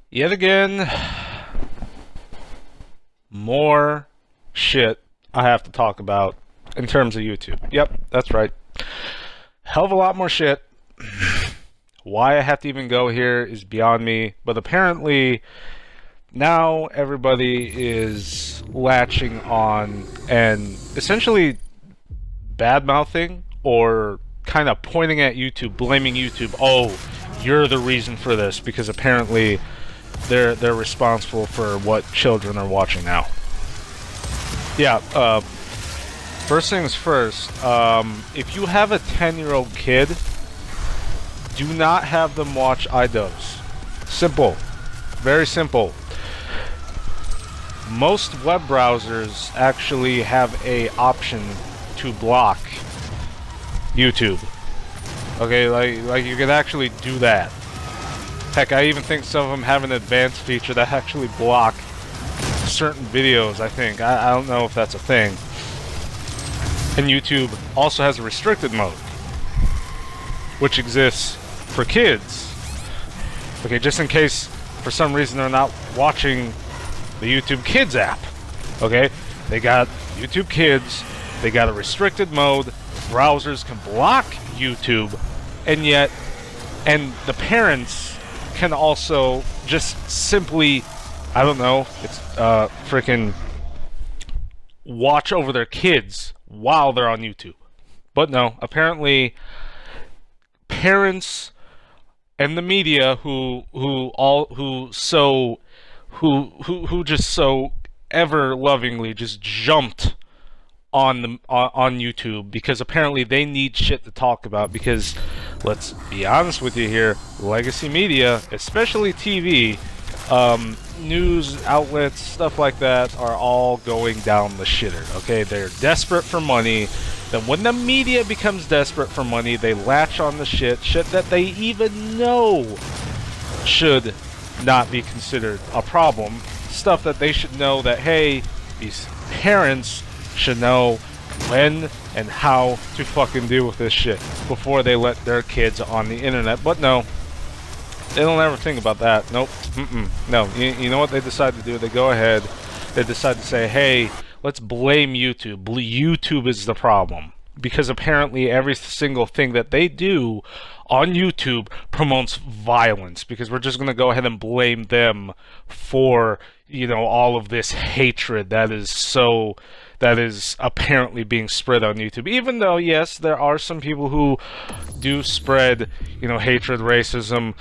Yet again, more shit I have to talk about in terms of YouTube. Yep, that's right. Hell of a lot more shit. Why I have to even go here is beyond me, but apparently now everybody is latching on and essentially bad-mouthing or kind of pointing at YouTube, blaming YouTube. Oh, you're the reason for this, because apparently they're responsible for what children are watching now. Yeah, first things first, if you have a 10-year-old kid, do not have them watch iDubbbz. Simple. Very simple. Most web browsers actually have a option to block YouTube. Okay, like you can actually do that. Heck, I even think some of them have an advanced feature that actually block certain videos, I think. I don't know if that's a thing. And YouTube also has a restricted mode, which exists for kids. Okay, just in case for some reason they're not watching the YouTube Kids app. Okay, they got YouTube Kids, they got a restricted mode, browsers can block YouTube, and the parents can also just simply, I don't know, it's freaking watch over their kids while they're on YouTube. But no, apparently parents and the media who just so ever lovingly just jumped on YouTube, because apparently they need shit to talk about, because let's be honest with you here, legacy media, especially TV, news outlets, stuff like that, are all going down the shitter. Okay, they're desperate for money. Then when the media becomes desperate for money, they latch on the shit that they even know should not be considered a problem. Stuff that they should know that, hey, these parents should know when and how to fucking deal with this shit before they let their kids on the internet. But no, they don't ever think about that. Nope. No. You know what they decide to do? They go ahead, they decide to say, hey, let's blame YouTube. YouTube is the problem, because apparently every single thing that they do on YouTube promotes violence, because we're just going to go ahead and blame them for, all of this hatred that is apparently being spread on YouTube. Even though, yes, there are some people who do spread, hatred, racism,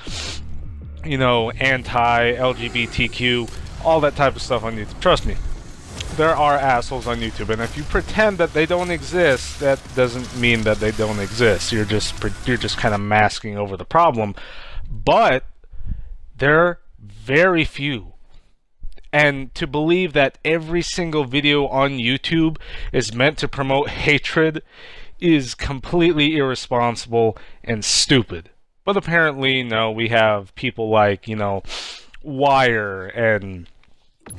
anti-LGBTQ, all that type of stuff on YouTube. Trust me, there are assholes on YouTube, and if you pretend that they don't exist, that doesn't mean that they don't exist. You're just kind of masking over the problem. But they're very few. And to believe that every single video on YouTube is meant to promote hatred is completely irresponsible and stupid. But apparently, no, we have people like, Wire and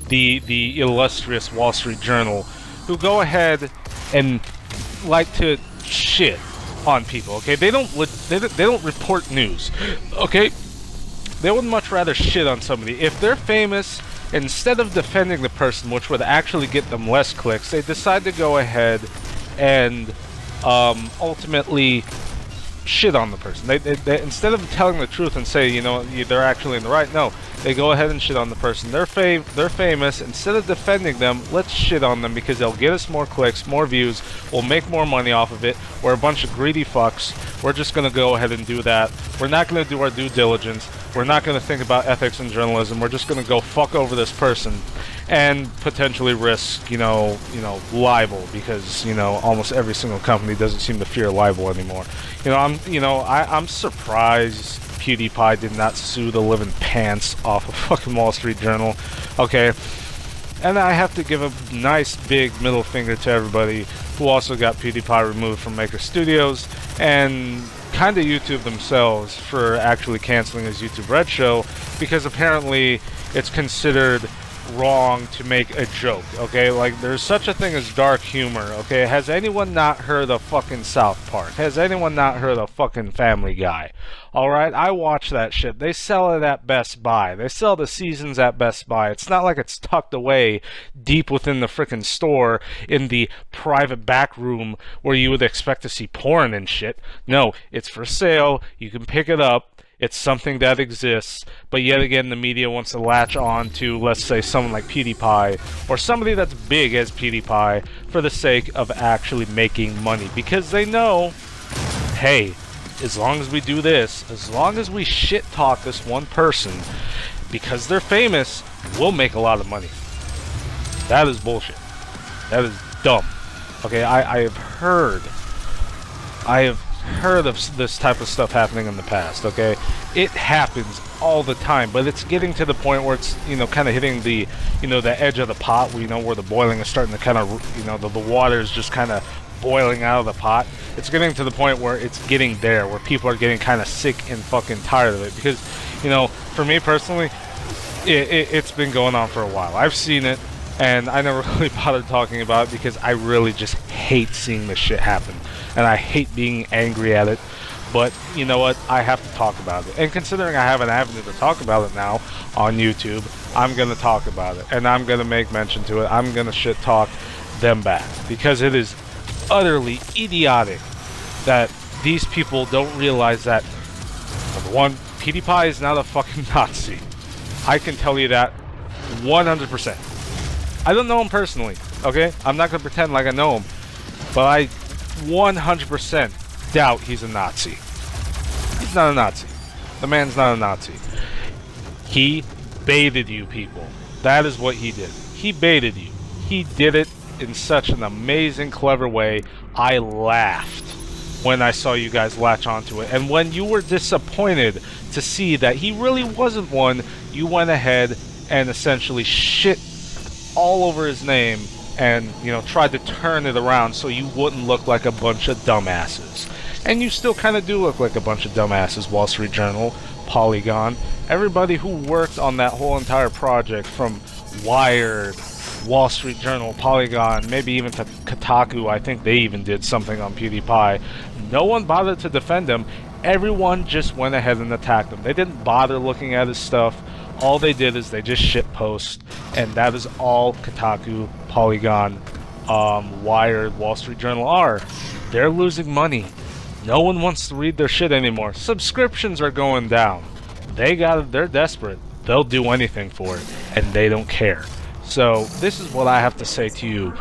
the illustrious Wall Street Journal who go ahead and like to shit on people. Okay, they don't report news. Okay, they would much rather shit on somebody. If they're famous, instead of defending the person, which would actually get them less clicks, they decide to go ahead and ultimately shit on the person. They instead of telling the truth and say, they're actually in the right, no, they go ahead and shit on the person. They're famous. Instead of defending them, let's shit on them, because they'll get us more clicks, more views, we'll make more money off of it. We're a bunch of greedy fucks. We're just going to go ahead and do that. We're not going to do our due diligence. We're not going to think about ethics and journalism. We're just going to go fuck over this person and potentially risk, libel, because, almost every single company doesn't seem to fear libel anymore. I'm surprised PewDiePie did not sue the living pants off of fucking Wall Street Journal. Okay, and I have to give a nice big middle finger to everybody who also got PewDiePie removed from Maker Studios, and kind of YouTube themselves for actually canceling his YouTube Red show, because apparently it's considered wrong to make a joke, okay? Like, there's such a thing as dark humor, okay? Has anyone not heard of fucking South Park? Has anyone not heard of fucking Family Guy? Alright, I watch that shit. They sell it at Best Buy. They sell the seasons at Best Buy. It's not like it's tucked away deep within the frickin' store in the private back room where you would expect to see porn and shit. No, it's for sale. You can pick it up. It's something that exists, but yet again, the media wants to latch on to, let's say, someone like PewDiePie, or somebody that's big as PewDiePie, for the sake of actually making money. Because they know, hey, as long as we do this, as long as we shit-talk this one person, because they're famous, we'll make a lot of money. That is bullshit. That is dumb. Okay, I have heard of this type of stuff happening in the past, okay? It happens all the time, but it's getting to the point where it's, you know, kind of hitting the, you know, the edge of the pot, where, you know, where the boiling is starting to kind of, you know, the water is just kind of boiling out of the pot. It's getting to the point where it's getting there, where people are getting kind of sick and fucking tired of it, because, you know, for me personally, it's been going on for a while. I've seen it, and I never really bothered talking about it because I really just hate seeing this shit happen. And I hate being angry at it. But, you know what? I have to talk about it. And considering I have an avenue to talk about it now on YouTube, I'm going to talk about it. And I'm going to make mention to it. I'm going to shit talk them back. Because it is utterly idiotic that these people don't realize that, number one, PewDiePie is not a fucking Nazi. I can tell you that 100%. I don't know him personally, okay? I'm not going to pretend like I know him. But I 100% doubt he's a Nazi. He's not a Nazi. The man's not a Nazi. He baited you, people. That is what he did. He baited you. He did it in such an amazing, clever way. I laughed when I saw you guys latch onto it. And when you were disappointed to see that he really wasn't one, you went ahead and essentially shit all over his name and, you know, tried to turn it around so you wouldn't look like a bunch of dumbasses. And you still kind of do look like a bunch of dumbasses, Wall Street Journal, Polygon, everybody who worked on that whole entire project, from Wired, Wall Street Journal, Polygon, maybe even to Kotaku. I think they even did something on PewDiePie. No one bothered to defend him. Everyone just went ahead and attacked him. They didn't bother looking at his stuff. All they did is they just shitpost, and that is all Kotaku, Polygon, Wired, Wall Street Journal are. They're losing money. No one wants to read their shit anymore. Subscriptions are going down. They're desperate. They'll do anything for it, and they don't care. So this is what I have to say to you,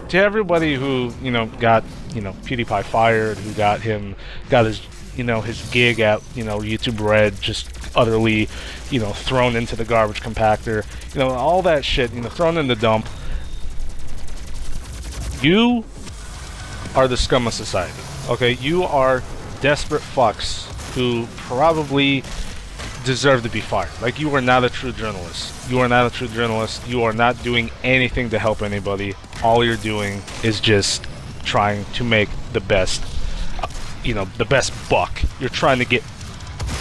to everybody who, you know, got, you know, PewDiePie fired, who got his, you know, his gig at, you know, YouTube Red just utterly, you know, thrown into the garbage compactor, you know, all that shit, you know, thrown in the dump. You are the scum of society, okay? You are desperate fucks who probably deserve to be fired. Like, you are not a true journalist. You are not a true journalist. You are not doing anything to help anybody. All you're doing is just trying to make the best, you know, the best buck. You're trying to get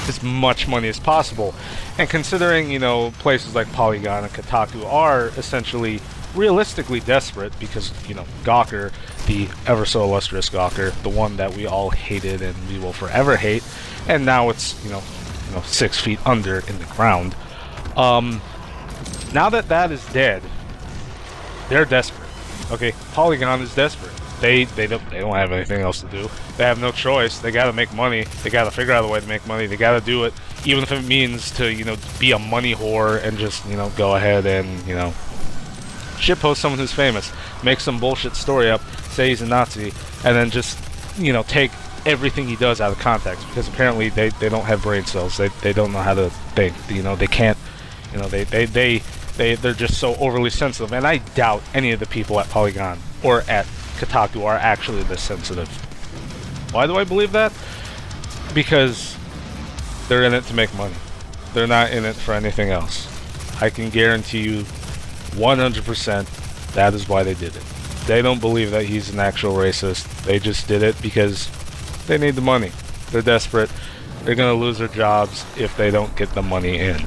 as much money as possible. And considering, you know, places like Polygon and Kotaku are essentially realistically desperate because, you know, Gawker, the ever so illustrious Gawker, the one that we all hated and we will forever hate, and now it's, you know, 6 feet under in the ground. Now that that is dead, they're desperate. Okay, Polygon is desperate. They don't have anything else to do. They have no choice. They gotta make money. They gotta figure out a way to make money. They gotta do it, even if it means to, you know, be a money whore and just, you know, go ahead and, you know, shitpost someone who's famous, make some bullshit story up, say he's a Nazi, and then just, you know, take everything he does out of context, because apparently they don't have brain cells. They don't know how to think. You know, they can't. You know, they're just so overly sensitive. And I doubt any of the people at Polygon or at Kotaku are actually this sensitive. Why do I believe that? Because they're in it to make money. They're not in it for anything else. I can guarantee you 100% that is why they did it. They don't believe that he's an actual racist. They just did it because they need the money. They're desperate. They're gonna lose their jobs if they don't get the money in.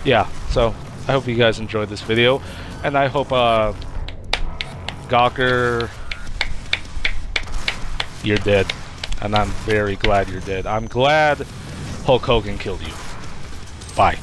Yeah, so I hope you guys enjoyed this video, and I hope Gawker, you're dead, and I'm very glad you're dead. I'm glad Hulk Hogan killed you. Bye.